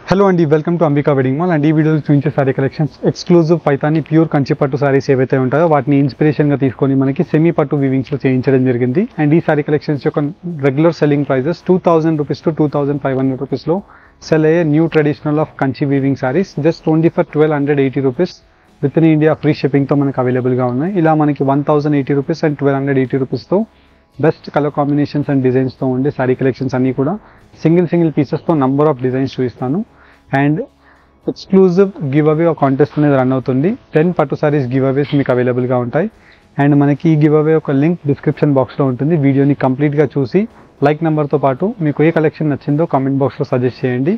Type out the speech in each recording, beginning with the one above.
Hello అండి, welcome to Ambika wedding mall. And ఈ వీడియోలో చూపించే sorry collections exclusive Paithani pure Kanchi పట్టు సారీస్ ఏవైతే ఉంటాయో వాటిని ఇన్స్పిరేషన్గా తీసుకొని మనకి సెమీ పట్టు వీవింగ్స్లో చేయించడం జరిగింది. అండ్ ఈ సారీ కలెక్షన్స్ యొక్క regular selling prices 2000 rupees to 2500 రూపీస్లో సెల్ అయ్యే new traditional of Kanchi weaving saris just only for 1280 rupees with in India free షిప్పింగ్తో మనకి అవైలబుల్గా ఉన్నాయి. ఇలా మనకి 1080 రూపీస్ అండ్ 1280 రూపీస్తో బెస్ట్ కలర్ కాంబినేషన్స్ అండ్ డిజైన్స్తో ఉండే సారీ కలెక్షన్స్ అన్నీ కూడా సింగిల్ పీసెస్తో నంబర్ ఆఫ్ డిజైన్స్ చూపిస్తాను. అండ్ ఎక్స్క్లూజివ్ గివ్ అవే ఒక కాంటెస్ట్ అనేది రన్ అవుతుంది. 10 పట్టు సారీస్ గివ్ అవేస్ మీకు అవైలబుల్గా ఉంటాయి. అండ్ మనకి ఈ గివ్ అవే ఒక లింక్ డిస్క్రిప్షన్ బాక్స్లో ఉంటుంది. వీడియోని కంప్లీట్గా చూసి లైక్ నెంబర్తో పాటు మీకు ఏ కలెక్షన్ నచ్చిందో కామెంట్ బాక్స్లో సజెస్ట్ చేయండి.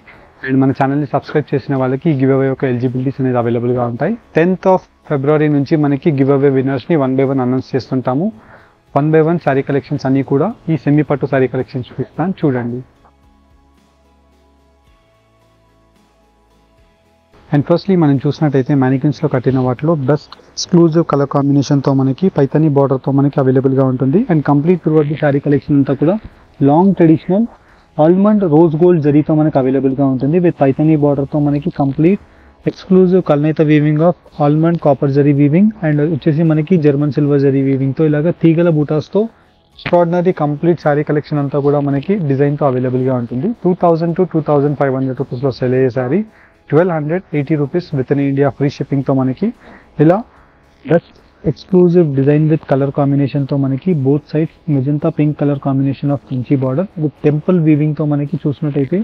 అండ్ మన ఛానల్ని సబ్స్క్రైబ్ చేసిన వాళ్ళకి ఈ గివ్ అవే యొక్క ఎలిజిబిలిటీస్ అనేది అవైలబుల్గా ఉంటాయి. 10th ఆఫ్ ఫిబ్రవరి నుంచి మనకి గివ్ అవే విన్నర్స్ని 1 by 1 అనౌన్స్ చేస్తుంటాము. 1 by 1 సారీ కలెక్షన్స్ అన్నీ కూడా ఈ సెమీ పట్టు సారీ కలెక్షన్స్ చూపిస్తాను, చూడండి. అండ్ ఫస్ట్లీ మనం చూసినట్టయితే మ్యానికిన్స్లో కట్టిన వాటిలో బెస్ట్ ఎక్స్క్లూజివ్ కలర్ కాంబినేషన్తో మనకి పైతానీ బార్డర్తో మనకి అవైలబుల్గా ఉంటుంది. And complete throughout the sari collection అంతా కూడా long traditional almond rose gold జరీతో మనకి అవైలబుల్గా ఉంటుంది. విత్ పైతానీ బార్డర్తో మనకి కంప్లీట్ ఎక్స్క్లూజివ్ కల్నేత weaving of almond copper zari weaving and వచ్చేసి మనకి జర్మన్ సిల్వర్ జరీ వీవింగ్తో ఇలాగ తీగల బూటాస్తో ఎక్స్ట్రాడినరీ కంప్లీట్ శారీ కలెక్షన్ అంతా కూడా మనకి డిజైన్తో అవైలబుల్గా ఉంటుంది. 2000 to 2500 రూపీస్లో సెల్ అయ్యే sari 1280 rupees with in India free షిప్పింగ్తో మనకి ఇలా best exclusive design with colour కాంబినేషన్తో మనకి both sides magenta pink colour combination of Kanchi border with temple వీవింగ్తో మనకి చూసినట్టయితే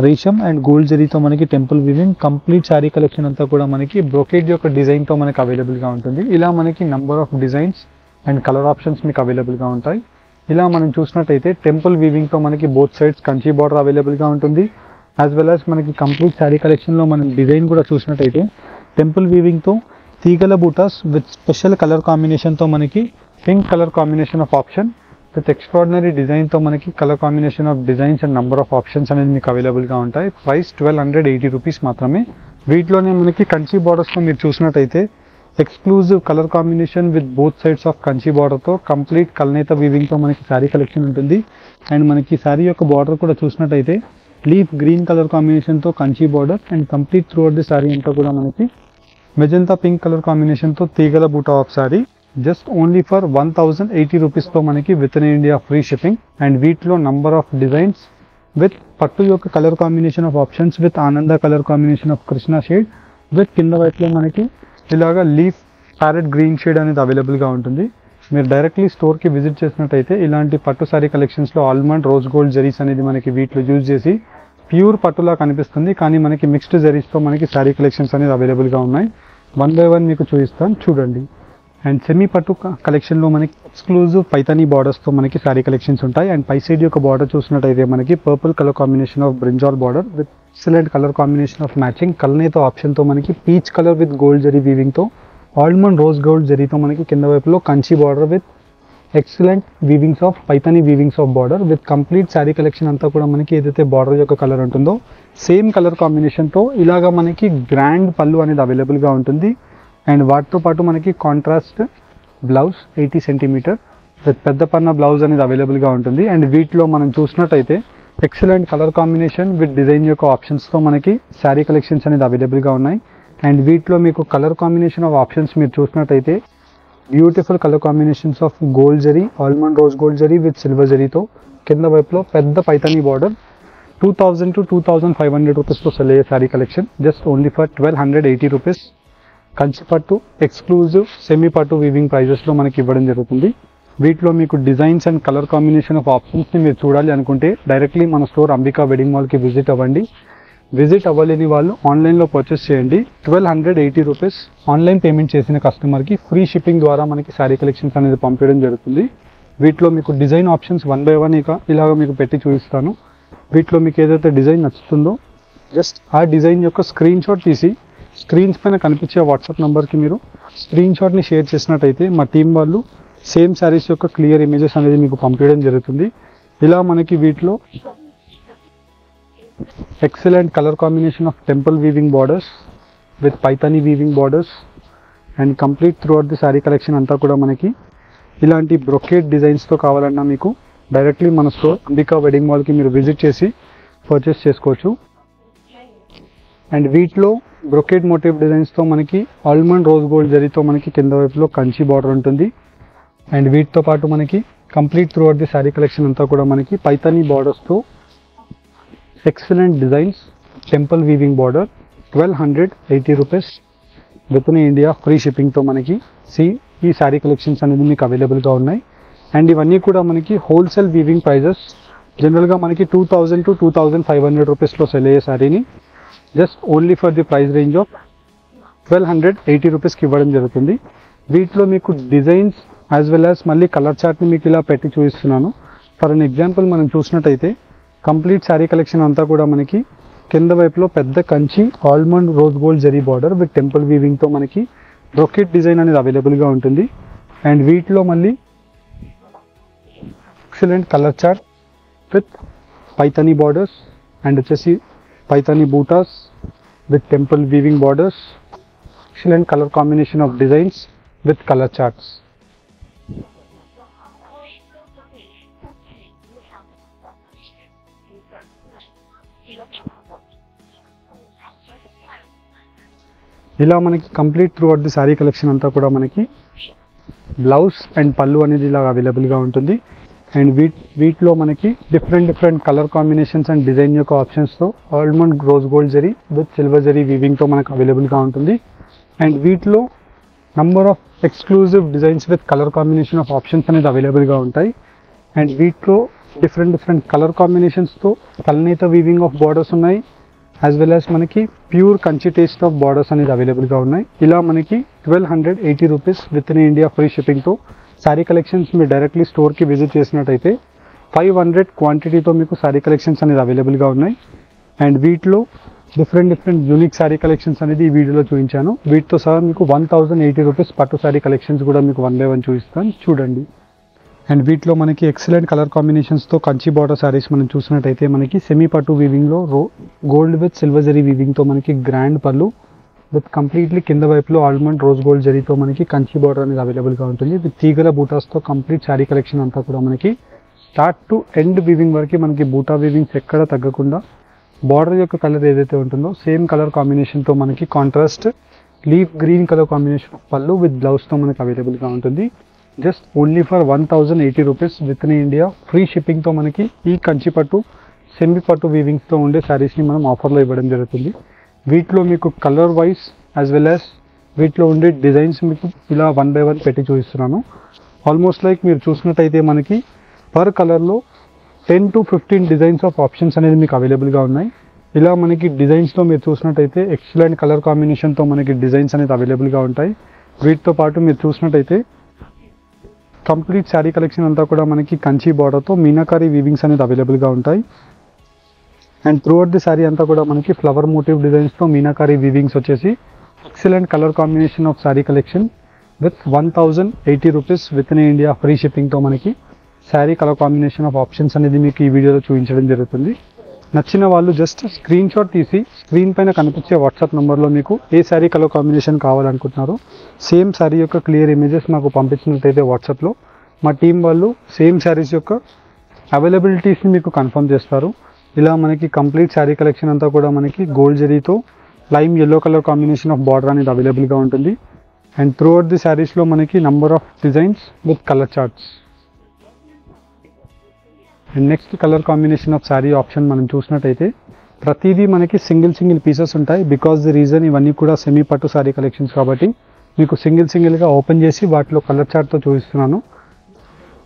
రేషం అండ్ గోల్డ్ జరీతో మనకి temple weaving complete sari collection అంతా కూడా మనకి బ్రోకేడ్ యొక్క డిజైన్తో మనకి అవైలబుల్గా ఉంటుంది. ఇలా మనకి number of designs and colour options మీకు అవైలబుల్గా ఉంటాయి. ఇలా మనం చూసినట్టయితే టెంపుల్ వీవింగ్తో మనకి బోత్ సైడ్స్ కంచి బార్డర్ అవైలబుల్గా ఉంటుంది. యాజ్ వెల్ యాజ్ మనకి కంప్లీట్ శారీ కలెక్షన్లో మనం డిజైన్ కూడా చూసినట్టయితే టెంపుల్ వీవింగ్తో తీగల బూటాస్ విత్ స్పెషల్ కలర్ కాంబినేషన్తో మనకి pink colour combination of option with extraordinary డిజైన్తో మనకి colour combination of designs and number of options అనేది మీకు అవైలబుల్గా ఉంటాయి. ప్రైస్ 1280 రూపీస్ మాత్రమే. వీటిలోనే మనకి కంచి బార్డర్స్తో మీరు చూసినట్టయితే exclusive colour combination with both sides of Kanchi బార్డర్తో కంప్లీట్ కల్నేత వీవింగ్తో మనకి శారీ కలెక్షన్ ఉంటుంది. అండ్ మనకి శారీ యొక్క బార్డర్ కూడా చూసినట్టయితే లీఫ్ గ్రీన్ కలర్ కాంబినేషన్తో Kanchi border and complete throughout the sari అంతా కూడా మనకి మెజంతా పింక్ కలర్ కాంబినేషన్తో తీగల బూటా of sari just only for 1080 రూపీస్తో మనకి with in India free shipping. And వీటిలో నంబర్ ఆఫ్ డిజైన్స్ విత్ పట్టు యొక్క colour combination of options with ఆనంద colour combination of Krishna shade with కింద వైపులో మనకి ఇలాగా లీఫ్ ప్యారెట్ గ్రీన్ షేడ్ అనేది అవైలబుల్గా ఉంటుంది. మీరు డైరెక్ట్లీ స్టోర్కి విజిట్ చేసినట్టయితే ఇలాంటి పట్టు సారీ కలెక్షన్స్లో ఆల్మండ్ రోజ్ గోల్డ్ జరీస్ అనేది మనకి వీటిలో యూజ్ చేసి ప్యూర్ పట్టులా కనిపిస్తుంది, కానీ మనకి మిక్స్డ్ జరీస్తో మనకి శారీ కలెక్షన్స్ అనేది అవైలబుల్గా ఉన్నాయి. 1 by 1 మీకు చూపిస్తాను, చూడండి. అండ్ సెమీ పట్టు కలెక్షన్లో మనకి ఎక్స్క్లూజివ్ పైతానీ బార్డర్స్తో మనకి శారీ కలెక్షన్స్ ఉంటాయి. అండ్ పై సైడ్ యొక్క బార్డర్ చూసినట్టయితే మనకి purple colour combination of brinjal border with excellent colour combination of matching కల్నేతో ఆప్షన్తో మనకి peach colour with gold zari వీవింగ్తో ఆల్మండ్ రోజ్ గోల్డ్ జరీతో మనకి కింద వైపులో Kanchi border with excellent weavings of Paithani weavings of border with complete sari collection అంతా కూడా మనకి ఏదైతే బార్డర్ యొక్క కలర్ ఉంటుందో సేమ్ కలర్ కాంబినేషన్తో ఇలాగా మనకి గ్రాండ్ పళ్ళు అనేది అవైలబుల్గా ఉంటుంది. అండ్ వాటితో పాటు మనకి కాంట్రాస్ట్ బ్లౌజ్ 80 సెంటీమీటర్ విత్ పెద్ద పన్న బ్లౌజ్ అనేది అవైలబుల్గా ఉంటుంది. అండ్ వీటిలో మనం చూసినట్టయితే excellent colour combination with design యొక్క ఆప్షన్స్తో మనకి శారీ కలెక్షన్స్ అనేది అవైలబుల్గా ఉన్నాయి. అండ్ వీటిలో మీకు కలర్ కాంబినేషన్ ఆఫ్ ఆప్షన్స్ మీరు చూసినట్టయితే beautiful colour combinations of gold zari almond rose gold zari with silver జరీతో కింద వైపులో పెద్ద పైతానీ బార్డర్ 2000 to 2500 రూపీస్లో సెల్ అయ్యే sari collection just only for 1280 rupees Kanchi పట్టు ఎక్స్క్లూజివ్ సెమీ పట్టు వీవింగ్ ప్రైజెస్లో మనకి ఇవ్వడం జరుగుతుంది. వీటిలో మీకు designs and colour combination of ఆప్షన్స్ని మీరు చూడాలి అనుకుంటే డైరెక్ట్లీ మన స్టోర్ అంబికా వెడ్డింగ్ మాల్కి విజిట్ అవ్వండి. విజిట్ అవ్వలేని వాళ్ళు ఆన్లైన్లో పర్చేస్ చేయండి. 1280 రూపీస్ ఆన్లైన్ పేమెంట్ చేసిన కస్టమర్కి ఫ్రీ షిప్పింగ్ ద్వారా మనకి శారీ కలెక్షన్స్ అనేది పంపించడం జరుగుతుంది. వీటిలో మీకు డిజైన్ ఆప్షన్స్ 1 by 1 ఇలాగ మీకు పెట్టి చూపిస్తాను. వీటిలో మీకు ఏదైతే డిజైన్ నచ్చుతుందో జస్ట్ ఆ డిజైన్ యొక్క స్క్రీన్ షాట్ తీసి స్క్రీన్స్ పైన కనిపించే వాట్సాప్ నెంబర్కి మీరు స్క్రీన్ షాట్ని షేర్ చేసినట్టయితే మా టీం వాళ్ళు సేమ్ శారీస్ యొక్క క్లియర్ ఇమేజెస్ అనేది మీకు పంపించడం జరుగుతుంది. ఇలా మనకి వీటిలో excellent colour combination of temple weaving borders with Paithani weaving borders and complete throughout the sari collection అంతా కూడా మనకి ఇలాంటి బ్రొకేట్ డిజైన్స్తో కావాలన్నా మీకు డైరెక్ట్లీ మన స్టోర్ అంబికా వెడ్డింగ్ మాల్కి మీరు విజిట్ చేసి పర్చేస్ చేసుకోవచ్చు. అండ్ వీటిలో బ్రొకేట్ మోటివ్ డిజైన్స్తో మనకి ఆల్మండ్ రోజ్ గోల్డ్ జరీతో మనకి కింద వైపులో కంచి బార్డర్ ఉంటుంది. అండ్ వీటితో పాటు మనకి complete throughout the sari collection అంతా కూడా మనకి పైతానీ బార్డర్స్తో excellent designs, temple weaving border, 1280 rupees with in India free షిప్పింగ్తో మనకి ఈ శారీ కలెక్షన్స్ అనేది మీకు అవైలబుల్గా ఉన్నాయి. అండ్ ఇవన్నీ కూడా మనకి హోల్సేల్ వీవింగ్ ప్రైజెస్. జనరల్గా మనకి 2000 to 2500 రూపీస్లో సెల్ అయ్యే శారీని just only for the price range of 1280 రూపీస్కి ఇవ్వడం జరుగుతుంది. వీటిలో మీకు డిజైన్స్ యాజ్ వెల్ యాజ్ మళ్ళీ కలర్ చార్ట్ని మీకు ఇలా పెట్టి చూపిస్తున్నాను. ఫర్ అన్ ఎగ్జాంపుల్ మనం చూసినట్టయితే కంప్లీట్ శారీ కలెక్షన్ అంతా కూడా మనకి కింద వైపులో పెద్ద Kanchi almond rose gold zari border with temple వీవింగ్తో మనకి బ్రొకెట్ డిజైన్ అనేది అవైలబుల్గా ఉంటుంది. అండ్ వీటిలో మళ్ళీ excellent colour chart with Paithani borders and వచ్చేసి పైతానీ బూటాస్ with temple weaving borders, excellent colour combination of designs with colour charts. ఇలా మనకి complete throughout the sari collection అంతా కూడా మనకి బ్లౌజ్ అండ్ పళ్ళు అనేది ఇలా అవైలబుల్గా ఉంటుంది. అండ్ వీటిలో మనకి different colour combinations and design యొక్క ఆప్షన్స్తో almond rose gold zari with silver zari వీవింగ్తో మనకు అవైలబుల్గా ఉంటుంది. అండ్ వీటిలో number of exclusive designs with colour combination of options అనేది అవైలబుల్గా ఉంటాయి. అండ్ వీటిలో డిఫరెంట్ కలర్ కాంబినేషన్స్తో కల్నేత వీవింగ్ ఆఫ్ బార్డర్స్ ఉన్నాయి, యాజ్ వెల్ యాజ్ మనకి pure Kanchi taste of borders అనేది అవైలబుల్గా ఉన్నాయి. ఇలా మనకి 1280 rupees with in India free షిప్పింగ్తో శారీ కలెక్షన్స్ మీరు డైరెక్ట్లీ స్టోర్కి విజిట్ చేసినట్టయితే 500 క్వాంటిటీతో మీకు శారీ కలెక్షన్స్ అనేది అవైలబుల్గా ఉన్నాయి. అండ్ వీటిలో డిఫరెంట్ యూనిక్ శారీ కలెక్షన్స్ అనేది ఈ వీడియోలో చూపించాను. వీటితో సహా మీకు 1080 రూపీస్ పట్టు శారీ కలెక్షన్స్ కూడా మీకు 1 by 1 చూపిస్తాను, చూడండి. అండ్ వీటిలో మనకి ఎక్సలెంట్ కలర్ కాంబినేషన్స్తో కంచి బార్డర్ శారీస్ మనం చూసినట్టయితే మనకి సెమీ పట్టు వీవింగ్లో గోల్డ్ విత్ సిల్వర్ జరీ వీవింగ్తో మనకి గ్రాండ్ పళ్ళు విత్ కంప్లీట్లీ కింద వైపులో ఆల్మండ్ రోజ్ గోల్డ్ జరీతో మనకి కంచి బార్డర్ అనేది అవైలబుల్గా ఉంటుంది. విత్ తీగల బూటాస్తో కంప్లీట్ శారీ కలెక్షన్ అంతా కూడా మనకి స్టార్ట్ టు ఎండ్ వీవింగ్ వరకు మనకి బూటా వీవింగ్స్ ఎక్కడ తగ్గకుండా బార్డర్ యొక్క కలర్ ఏదైతే ఉంటుందో సేమ్ కలర్ కాంబినేషన్తో మనకి contrast leaf green colour combination pallu with బ్లౌజ్తో మనకి అవైలబుల్గా ఉంటుంది. Just only for 1080 rupees with in India free షిప్పింగ్తో మనకి ఈ కంచి పట్టు సెమీ పట్టు వీవింగ్స్తో ఉండే శారీస్ని మనం ఆఫర్లో ఇవ్వడం జరుగుతుంది. వీటిలో మీకు colour wise as well as వీటిలో ఉండే డిజైన్స్ మీకు ఇలా 1 by 1 పెట్టి చూపిస్తున్నాను. ఆల్మోస్ట్ లైక్ మీరు చూసినట్టయితే మనకి పర్ కలర్లో 10 to 15 డిజైన్స్ ఆఫ్ ఆప్షన్స్ అనేది మీకు అవైలబుల్గా ఉన్నాయి. ఇలా మనకి డిజైన్స్లో మీరు చూసినట్టయితే ఎక్సలెంట్ కలర్ కాంబినేషన్తో మనకి డిజైన్స్ అనేది అవైలబుల్గా ఉంటాయి. వీటితో పాటు మీరు చూసినట్టయితే కంప్లీట్ శారీ కలెక్షన్ అంతా కూడా మనకి కంచి బార్డర్తో మీనాకారి వీవింగ్స్ అనేది అవైలబుల్గా ఉంటాయి. And throughout the sari అంతా కూడా మనకి ఫ్లవర్ మోటివ్ డిజైన్స్తో మీనాకారి వీవింగ్స్ వచ్చేసి excellent colour combination of sari collection with 1080 rupees with in India free షిప్పింగ్తో మనకి sari colour combination of options అనేది మీకు ఈ వీడియోలో చూపించడం జరుగుతుంది. నచ్చిన వాళ్ళు జస్ట్ స్క్రీన్ షాట్ తీసి స్క్రీన్ పైన కనిపించే వాట్సాప్ నెంబర్లో మీకు ఏ శారీ కలర్ కాంబినేషన్ కావాలనుకుంటున్నారో సేమ్ శారీ యొక్క క్లియర్ ఇమేజెస్ మాకు పంపించినట్టయితే వాట్సాప్లో మా టీం వాళ్ళు సేమ్ శారీస్ యొక్క అవైలబిలిటీస్ని మీకు కన్ఫర్మ్ చేస్తారు. ఇలా మనకి కంప్లీట్ శారీ కలెక్షన్ అంతా కూడా మనకి గోల్డ్ జరీతో lime yellow colour combination of border అనేది అవైలబుల్గా ఉంటుంది. అండ్ త్రూ అవుట్ ది శారీస్లో మనకి number of designs with colour charts. And next colour combination of sari option మనం చూసినట్టయితే ప్రతిదీ మనకి సింగిల్ పీసెస్ ఉంటాయి. బికాస్ ది రీజన్ ఇవన్నీ కూడా సెమీ పట్టు శారీ కలెక్షన్స్ కాబట్టి మీకు సింగిల్గా ఓపెన్ చేసి వాటిలో కలర్ చార్ట్తో చూపిస్తున్నాను.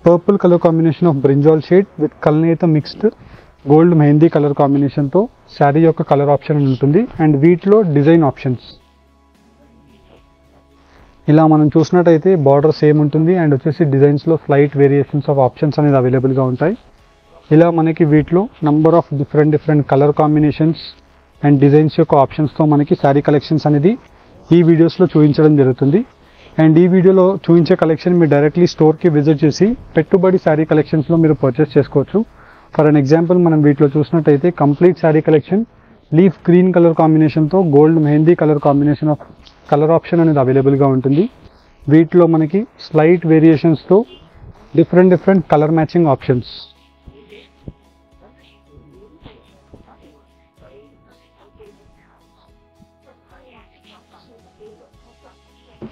Purple colour combination of brinjal shade with కల్నేత మిక్స్డ్ గోల్డ్ మెహందీ కలర్ కాంబినేషన్తో శారీ యొక్క కలర్ ఆప్షన్ ఉంటుంది. అండ్ వీటిలో డిజైన్ ఆప్షన్స్ ఇలా మనం చూసినట్టయితే బార్డర్ సేమ్ ఉంటుంది. అండ్ వచ్చేసి డిజైన్స్లో స్లైట్ వేరియేషన్స్ ఆఫ్ ఆప్షన్స్ అనేది అవైలబుల్గా ఉంటాయి. ఇలా మనకి వీటిలో number of different colour combinations and designs యొక్క ఆప్షన్స్తో మనకి శారీ కలెక్షన్స్ అనేది ఈ వీడియోస్లో చూపించడం జరుగుతుంది. అండ్ ఈ వీడియోలో చూపించే కలెక్షన్ మీరు డైరెక్ట్లీ స్టోర్కి విజిట్ చేసి పెట్టుబడి శారీ కలెక్షన్స్లో మీరు పర్చేస్ చేసుకోవచ్చు. ఫర్ అన్ ఎగ్జాంపుల్ మనం వీటిలో చూసినట్టయితే complete sari collection leaf green colour కాంబినేషన్తో gold mehndi colour combination of colour option అనేది అవైలబుల్గా ఉంటుంది. వీటిలో మనకి స్లైట్ వేరియేషన్స్తో different colour matching options.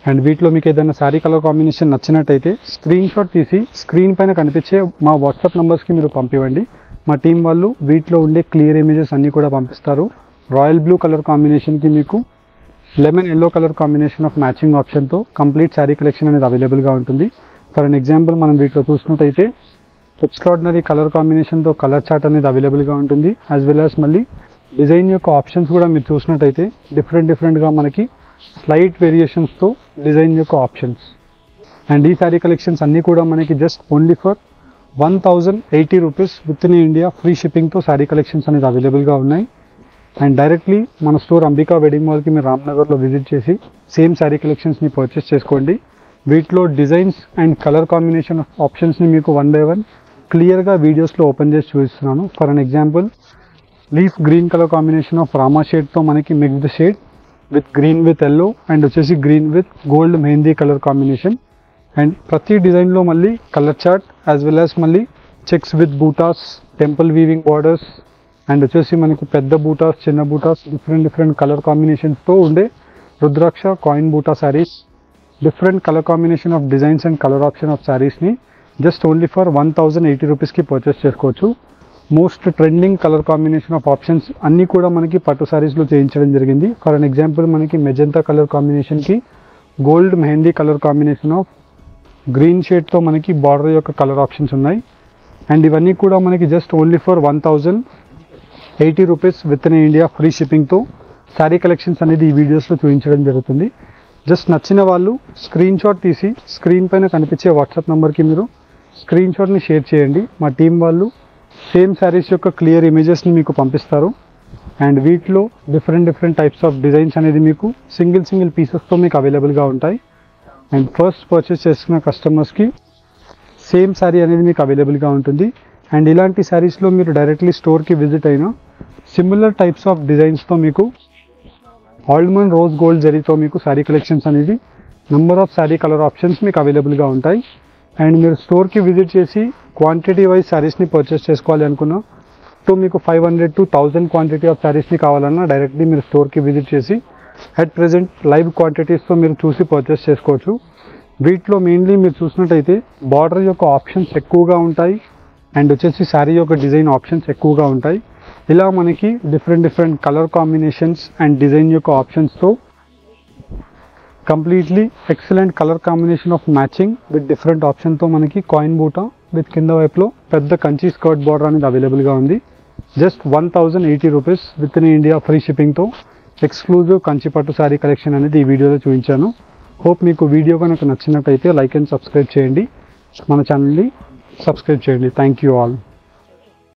And వీటిలో మీకు ఏదైనా శారీ కలర్ కాంబినేషన్ నచ్చినట్టయితే స్క్రీన్ షాట్ తీసి స్క్రీన్ పైన కనిపించే మా వాట్సాప్ నెంబర్స్కి మీరు పంపివ్వండి. మా టీం వాళ్ళు వీటిలో ఉండే క్లియర్ ఇమేజెస్ అన్నీ కూడా పంపిస్తారు. రాయల్ బ్లూ కలర్ కాంబినేషన్కి మీకు lemon yellow colour combination of matching ఆప్షన్తో కంప్లీట్ శారీ కలెక్షన్ అనేది అవైలబుల్గా ఉంటుంది. ఫర్ అన్ ఎగ్జాంపుల్ మనం వీటిలో చూసినట్టయితే ఎక్స్ట్రాడినరీ కలర్ కాంబినేషన్తో కలర్ చార్ట్ అనేది అవైలబుల్గా ఉంటుంది. యాజ్ వెల్ యాజ్ మళ్ళీ డిజైన్ యొక్క ఆప్షన్స్ కూడా మీరు చూసినట్టయితే డిఫరెంట్గా మనకి స్లైట్ వేరియేషన్స్తో డిజైన్ యొక్క ఆప్షన్స్. అండ్ ఈ శారీ కలెక్షన్స్ అన్నీ కూడా మనకి just only for 1080 rupees with in India free షిప్పింగ్తో శారీ కలెక్షన్స్ అనేది అవైలబుల్గా ఉన్నాయి. అండ్ డైరెక్ట్లీ మన స్టోర్ అంబికా వెడ్డింగ్ మాల్కి మీరు రామ్నగర్లో విజిట్ చేసి సేమ్ శారీ కలెక్షన్స్ని పర్చేస్ చేసుకోండి. వీటిలో డిజైన్స్ అండ్ కలర్ కాంబినేషన్ ఆప్షన్స్ని మీకు వన్ బై వన్ క్లియర్గా వీడియోస్లో ఓపెన్ చేసి చూపిస్తున్నాను. For an example leaf green colour combination of Rama షేడ్తో మనకి mixed shade with green with yellow and వచ్చేసి green with gold mehndi colour combination. And ప్రతి డిజైన్లో మళ్ళీ colour chart as well as మళ్ళీ checks with butas, temple weaving borders and వచ్చేసి మనకి పెద్ద బూటాస్, చిన్న బూటాస్, డిఫరెంట్ కలర్ కాంబినేషన్స్తో ఉండే rudraksha coin buta saris, different colour combination of designs and colour option of శారీస్ని జస్ట్ ఓన్లీ ఫర్ 1080 రూపీస్కి పర్చేస్ చేసుకోవచ్చు. Most trending colour combination of options అన్నీ కూడా మనకి పట్టు శారీస్లో చేయించడం జరిగింది. ఫర్ అన్ ఎగ్జాంపుల్ మనకి మెజంతా కలర్ కాంబినేషన్కి gold mehndi colour combination of green షేడ్తో మనకి బార్డర్ యొక్క కలర్ ఆప్షన్స్ ఉన్నాయి. అండ్ ఇవన్నీ కూడా మనకి just only for 1080 rupees with in India free షిప్పింగ్తో శారీ కలెక్షన్స్ అనేది ఈ వీడియోస్లో చూపించడం జరుగుతుంది. జస్ట్ నచ్చిన వాళ్ళు స్క్రీన్ షాట్ తీసి స్క్రీన్ పైన కనిపించే వాట్సాప్ నెంబర్కి మీరు స్క్రీన్ షాట్ని షేర్ చేయండి. మా టీం వాళ్ళు సేమ్ శారీస్ యొక్క క్లియర్ ఇమేజెస్ని మీకు పంపిస్తారు. అండ్ వీటిలో డిఫరెంట్ టైప్స్ ఆఫ్ డిజైన్స్ అనేది మీకు సింగిల్ పీసెస్తో మీకు అవైలబుల్గా ఉంటాయి. అండ్ ఫస్ట్ పర్చేస్ చేసుకున్న కస్టమర్స్కి సేమ్ శారీ అనేది మీకు అవైలబుల్గా ఉంటుంది. అండ్ ఇలాంటి శారీస్లో మీరు డైరెక్ట్లీ స్టోర్కి విజిట్ అయినా సిమిలర్ టైప్స్ ఆఫ్ డిజైన్స్తో మీకు ఆల్మండ్ రోజ్ గోల్డ్ జరీతో మీకు శారీ కలెక్షన్స్ అనేది number of sari colour options మీకు అవైలబుల్గా ఉంటాయి. అండ్ మీరు స్టోర్కి విజిట్ చేసి క్వాంటిటీ వైజ్ శారీస్ని పర్చేస్ చేసుకోవాలి అనుకున్నా మీకు 500 to 1000 క్వాంటిటీ ఆఫ్ శారీస్ని కావాలన్నా డైరెక్ట్లీ మీరు స్టోర్కి విజిట్ చేసి అట్ ప్రెజెంట్ లైవ్ క్వాంటిటీస్తో మీరు చూసి పర్చేస్ చేసుకోవచ్చు. వీటిలో మెయిన్లీ మీరు చూసినట్టయితే బార్డర్ యొక్క ఆప్షన్స్ ఎక్కువగా ఉంటాయి అండ్ వచ్చేసి శారీ యొక్క డిజైన్ ఆప్షన్స్ ఎక్కువగా ఉంటాయి. ఇలా మనకి different colour combinations and design యొక్క ఆప్షన్స్తో completely excellent colour combination of matching with different ఆప్షన్తో మనకి కాయిన్ బూటా విత్ కింద వైపులో పెద్ద కంచి స్కర్ట్ బార్డర్ అనేది అవైలబుల్గా ఉంది. Just 1080 rupees with in India free షిప్పింగ్తో ఎక్స్క్లూజివ్ కంచి పట్టు శారీ కలెక్షన్ అనేది ఈ వీడియోలో చూపించాను. హోప్ మీకు వీడియో కనుక నచ్చినట్టయితే లైక్ అండ్ సబ్స్క్రైబ్ చేయండి. మన ఛానల్ని సబ్స్క్రైబ్ చేయండి. Thank you all.